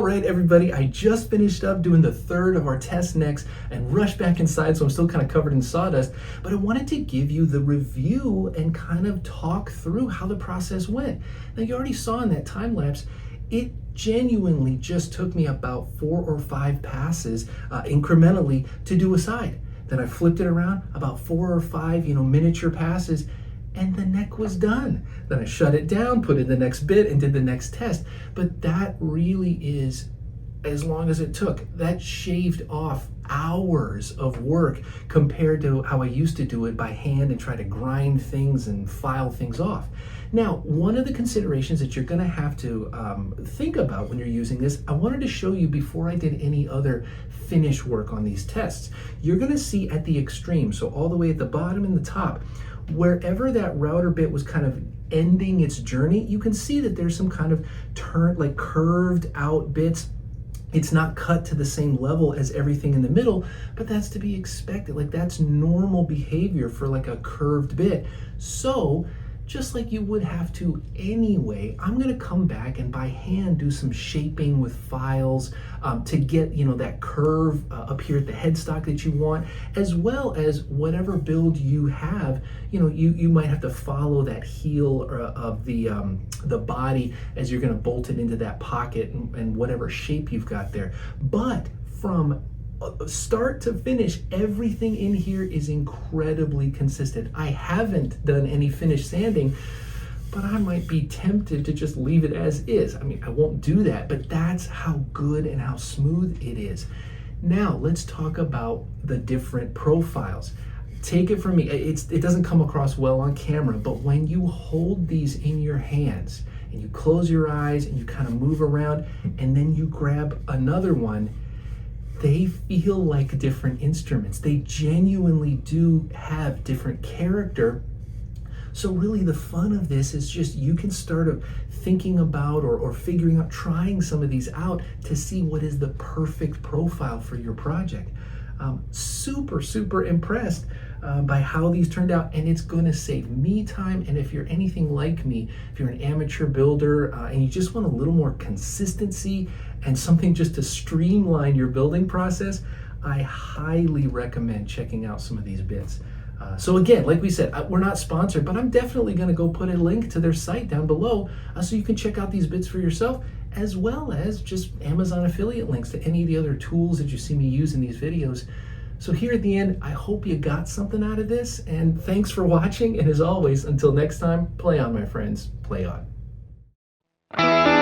right, everybody, I just finished up doing the third of our test necks and rushed back inside, so I'm still kind of covered in sawdust, but I wanted to give you the review and kind of talk through how the process went. Now, you already saw in that time lapse, it genuinely just took me about 4 or 5 passes incrementally to do a side. Then I flipped it around, about 4 or 5, miniature passes, and the neck was done. Then I shut it down, put in the next bit, and did the next test. But that really is as long as it took. That shaved off hours of work compared to how I used to do it by hand and try to grind things and file things off. Now, one of the considerations that you're gonna have to think about when you're using this, I wanted to show you before I did any other finish work on these tests. You're gonna see at the extreme, so all the way at the bottom and the top, wherever that router bit was kind of ending its journey, you can see that there's some kind of curved out bits. It's not cut to the same level as everything in the middle, but that's to be expected. Like, that's normal behavior for like a curved bit. So just like you would have to anyway, I'm gonna come back and by hand do some shaping with files to get that curve up here at the headstock that you want, as well as whatever build you have. You might have to follow that heel of the body as you're gonna bolt it into that pocket and whatever shape you've got there. But from start to finish, everything in here is incredibly consistent. I haven't done any finish sanding, but I might be tempted to just leave it as is. I mean, I won't do that, but that's how good and how smooth it is. Now, let's talk about the different profiles. Take it from me, it doesn't come across well on camera, but when you hold these in your hands and you close your eyes and you kind of move around and then you grab another one, they feel like different instruments. They genuinely do have different character. So really the fun of this is just you can start thinking about or figuring out, trying some of these out to see what is the perfect profile for your project. Super impressed by how these turned out, and it's going to save me time. And if you're anything like me, if you're an amateur builder and you just want a little more consistency and something just to streamline your building process, I highly recommend checking out some of these bits. So again, like we said, we're not sponsored, but I'm definitely going to go put a link to their site down below so you can check out these bits for yourself, as well as just Amazon affiliate links to any of the other tools that you see me use in these videos. So here at the end, I hope you got something out of this, and thanks for watching, and as always, until next time, play on, my friends, play on.